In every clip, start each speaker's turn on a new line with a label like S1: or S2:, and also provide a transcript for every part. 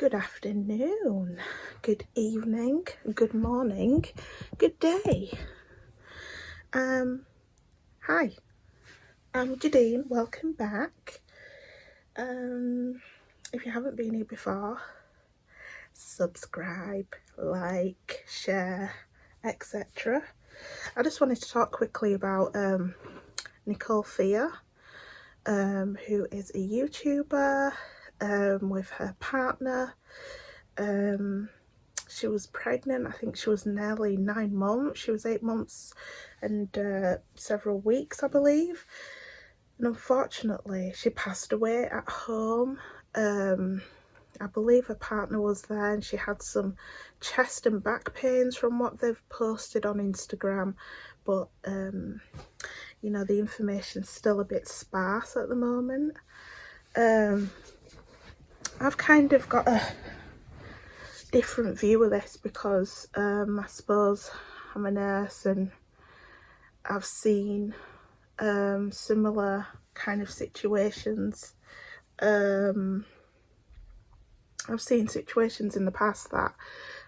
S1: Good afternoon, good evening, good morning, good day. Hi, I'm Jadine, welcome back. If you haven't been here before, subscribe, like, share, etc. I just wanted to talk quickly about Nicole Thea, who is a YouTuber with her partner. She was pregnant. I think she was nearly 9 months. She was 8 months and several weeks, I believe. And unfortunately, she passed away at home. I believe her partner was there, and she had some chest and back pains from what they've posted on Instagram. But you know, the information's still a bit sparse at the moment. I've kind of got a different view of this because I suppose I'm a nurse and I've seen similar kind of situations. I've seen situations in the past that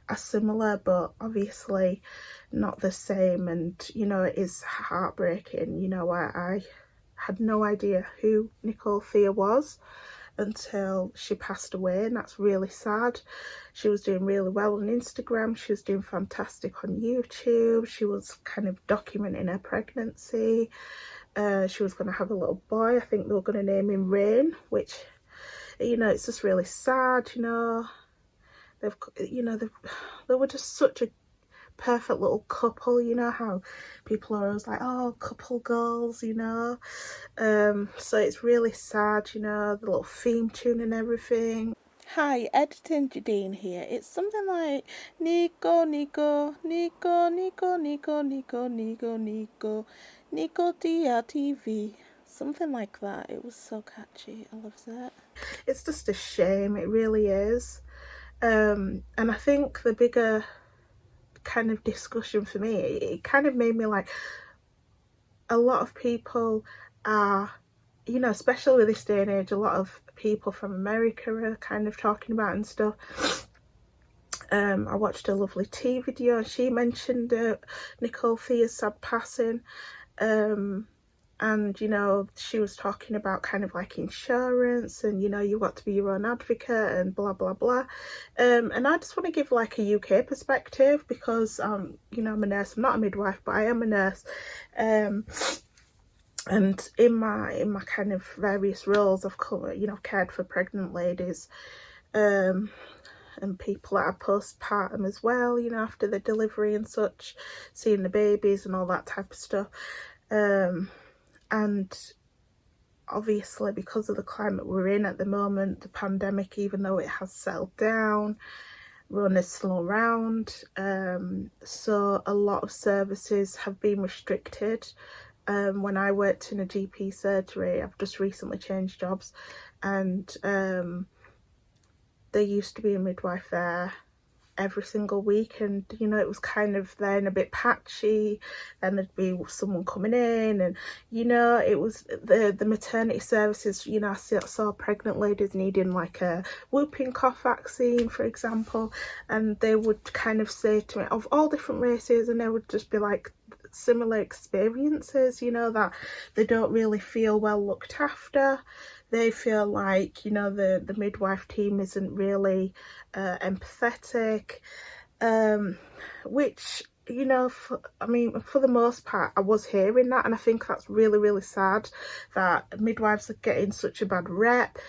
S1: are similar, but obviously not the same, and you know, it is heartbreaking. You know, I had no idea who Nicole Thea was until she passed away, and that's really sad. She was doing really well on Instagram, she was doing fantastic on YouTube, she was kind of documenting her pregnancy. She was going to have a little boy. I think they were going to name him Rain, which, you know, it's just really sad. You know, they were just such a perfect little couple. You know how people are always like, oh, couple goals, you know. So it's really sad, you know, the little theme tune and everything. Hi, editing Jadine here. It's something like NicoTheaTV, something like that. It was so catchy. I love that. It's just a shame, it really is. And I think the bigger kind of discussion for me, it kind of made me like, a lot of people are, you know, especially with this day and age, a lot of people from America are kind of talking about and stuff. I watched a lovely tea video and she mentioned Nicole Thea's sad passing. And you know, she was talking about kind of like insurance and, you know, you've got to be your own advocate and blah blah blah. And I just want to give like a UK perspective because you know, I'm a nurse. I'm not a midwife, but I am a nurse. And in my kind of various roles, I've covered, you know, cared for pregnant ladies and people that are postpartum as well, you know, after the delivery and such, seeing the babies and all that type of stuff. And obviously, because of the climate we're in at the moment, the pandemic, even though it has settled down, runners still around. So a lot of services have been restricted. When I worked in a GP surgery, I've just recently changed jobs, and there used to be a midwife there every single week, and you know, it was kind of then a bit patchy, then there'd be someone coming in, and you know, it was the maternity services, you know, I saw pregnant ladies needing like a whooping cough vaccine, for example, and they would kind of say to me, of all different races, and they would just be like, similar experiences, you know, that they don't really feel well looked after. They feel like, you know, the midwife team isn't really empathetic, which, you know, I mean, for the most part, I was hearing that, and I think that's really, really sad that midwives are getting such a bad rep.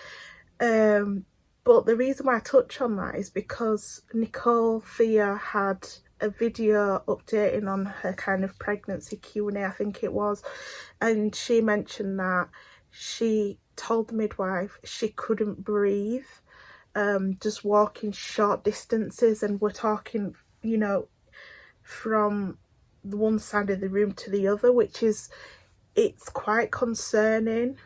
S1: But the reason why I touch on that is because Nicole Thea had a video updating on her kind of pregnancy Q&A, I think it was, and she mentioned that she told the midwife she couldn't breathe, just walking short distances, and we're talking, you know, from the one side of the room to the other, which is, it's quite concerning.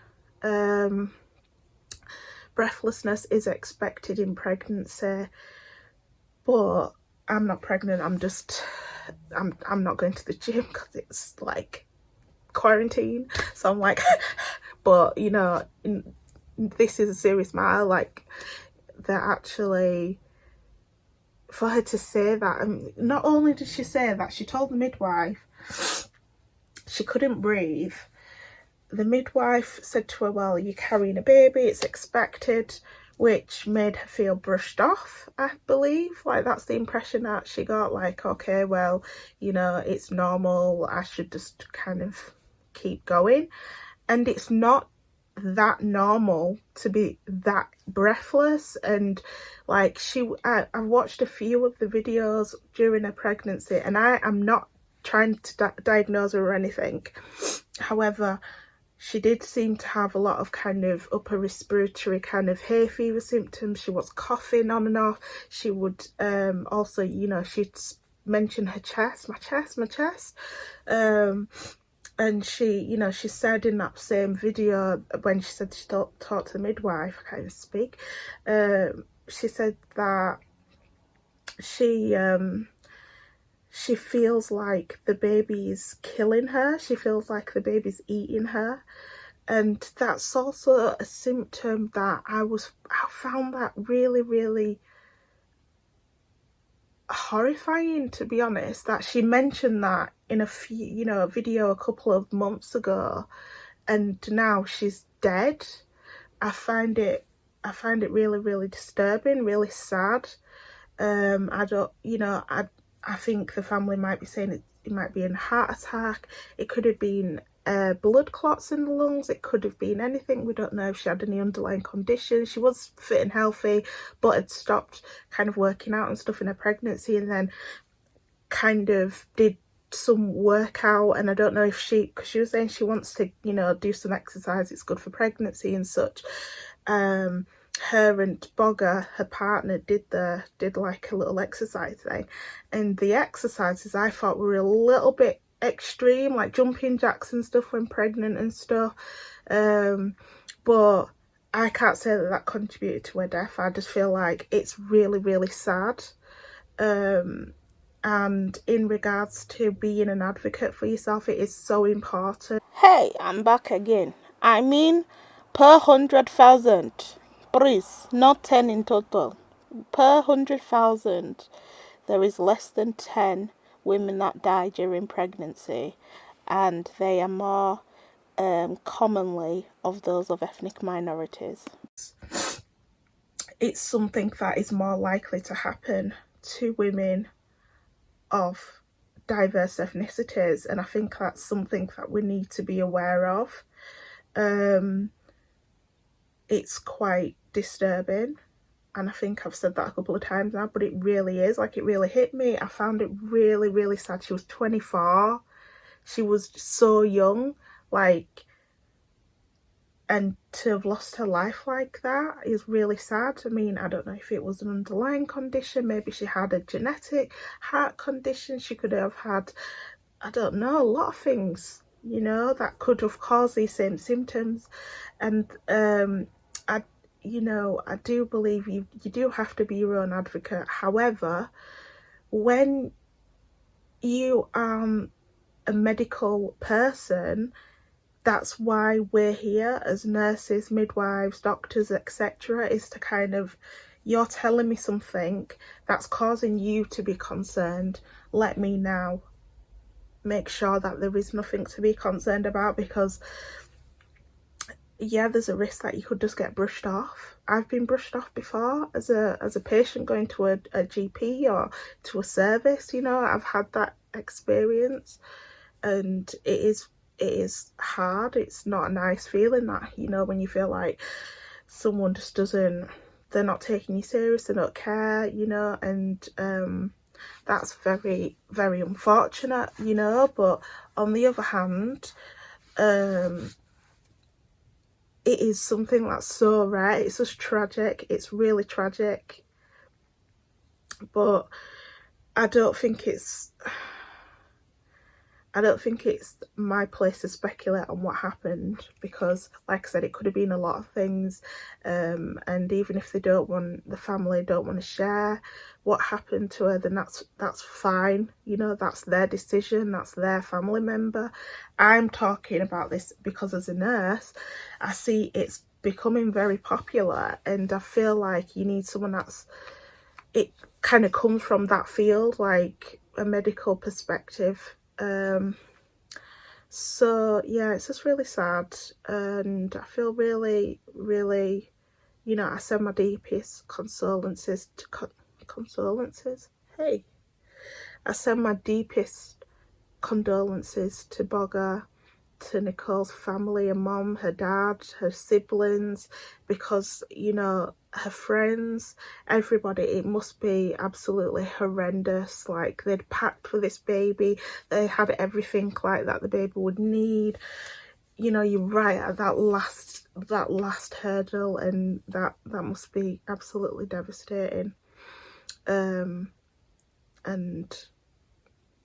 S1: Breathlessness is expected in pregnancy, but I'm not pregnant. I'm not going to the gym because it's like quarantine, so I'm like but you know, this is a serious matter. Like, that actually, for her to say that, and not only did she say that, she told the midwife she couldn't breathe. The midwife said to her, well, you're carrying a baby, it's expected, which made her feel brushed off, I believe. Like, that's the impression that she got, like, okay, well, you know, it's normal, I should just kind of keep going. And it's not that normal to be that breathless. And like, I watched a few of the videos during her pregnancy, and I am not trying to diagnose her or anything. However, she did seem to have a lot of kind of upper respiratory kind of hay fever symptoms. She was coughing on and off. She would also, you know, she'd mention her chest, my chest. And she, you know, she said in that same video, when she said she talked to the midwife, I can't even speak, she said that she feels like the baby's killing her. She feels like the baby's eating her. And that's also a symptom that I found that really, really horrifying, to be honest, that she mentioned that in a video a couple of months ago, and now she's dead. I find it really, really disturbing, really sad. I don't, you know, I think the family might be saying it might be a heart attack. It could have been blood clots in the lungs. It could have been anything. We don't know if she had any underlying conditions. She was fit and healthy, but had stopped kind of working out and stuff in her pregnancy, and then kind of did some workout. And I don't know if because she was saying she wants to, you know, do some exercise, it's good for pregnancy and such. Her and Bogger, her partner, did like a little exercise thing, and the exercises I thought were a little bit extreme, like jumping jacks and stuff when pregnant and stuff, but I can't say that contributed to her death. I just feel like it's really, really sad. And in regards to being an advocate for yourself, it is so important. Hey, I'm back again. I mean, per 100,000, please, not 10 in total. Per 100,000, there is less than 10 women that die during pregnancy, and they are more commonly of those of ethnic minorities. It's something that is more likely to happen to women of diverse ethnicities, and I think that's something that we need to be aware of. It's quite disturbing, and I think I've said that a couple of times now, but it really is, like, it really hit me. I found it really, really sad. She was 24. She was so young, like, and to have lost her life like that is really sad. I mean, I don't know if it was an underlying condition. Maybe she had a genetic heart condition. She could have had, I don't know, a lot of things, you know, that could have caused these same symptoms. And I do believe you do have to be your own advocate. However, when you are a medical person, that's why we're here as nurses, midwives, doctors, etc., is to kind of, you're telling me something that's causing you to be concerned. Let me now make sure that there is nothing to be concerned about, because yeah, there's a risk that you could just get brushed off. I've been brushed off before as a patient going to a GP or to a service, you know. I've had that experience, and it is hard. It's not a nice feeling, that, you know, when you feel like someone just they're not taking you serious, they don't care, you know. And that's very, very unfortunate, you know. But on the other hand, it is something that's so rare. It's just tragic. It's really tragic. But I don't think it's my place to speculate on what happened, because, like I said, it could have been a lot of things, and even if the family don't want to share what happened to her, then that's fine, you know. That's their decision, that's their family member. I'm talking about this because as a nurse, I see it's becoming very popular, and I feel like you need someone it kind of comes from that field, like a medical perspective. So yeah, it's just really sad, and I feel really, really, you know, I send my deepest condolences to I send my deepest condolences to Bogger, to Nicole's family, her mom, her dad, her siblings, because, you know, her friends, everybody. It must be absolutely horrendous. Like, they'd packed for this baby, they had everything like that the baby would need. You know, you're right at that last hurdle, and that must be absolutely devastating. And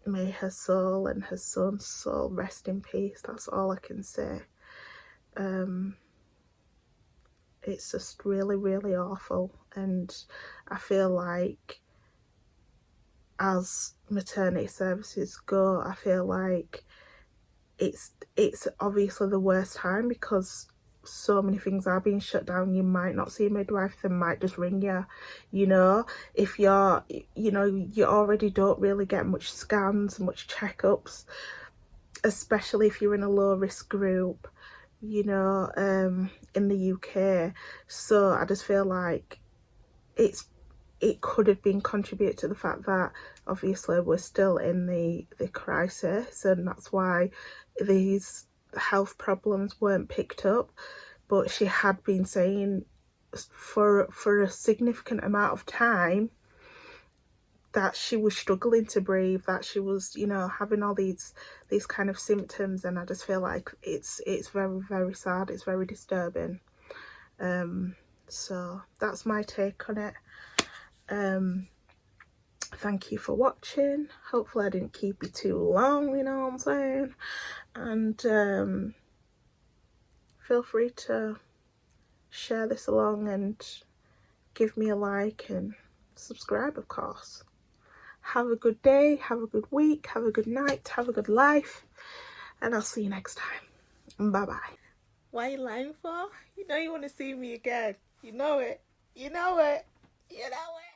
S1: may her soul and her son's soul rest in peace. That's all I can say. It's just really, really awful, and I feel like as maternity services go, I feel like it's obviously the worst time, because so many things are being shut down. You might not see a midwife, they might just ring you. You know, if you're, you know, you already don't really get much scans, much checkups, especially if you're in a low risk group, you know, in the UK. So I just feel like it could have been contributed to the fact that obviously we're still in the crisis, and that's why these health problems weren't picked up. But she had been saying for a significant amount of time that she was struggling to breathe, that she was, you know, having all these kind of symptoms, and I just feel like it's very, very sad. It's very disturbing. So that's my take on it. Thank you for watching. Hopefully I didn't keep you too long, you know what I'm saying. And feel free to share this along and give me a like and subscribe, of course. Have a good day, have a good week, have a good night, have a good life, and I'll see you next time. Bye bye. Why are you lying for? You know you want to see me again. You know it. You know it. You know it.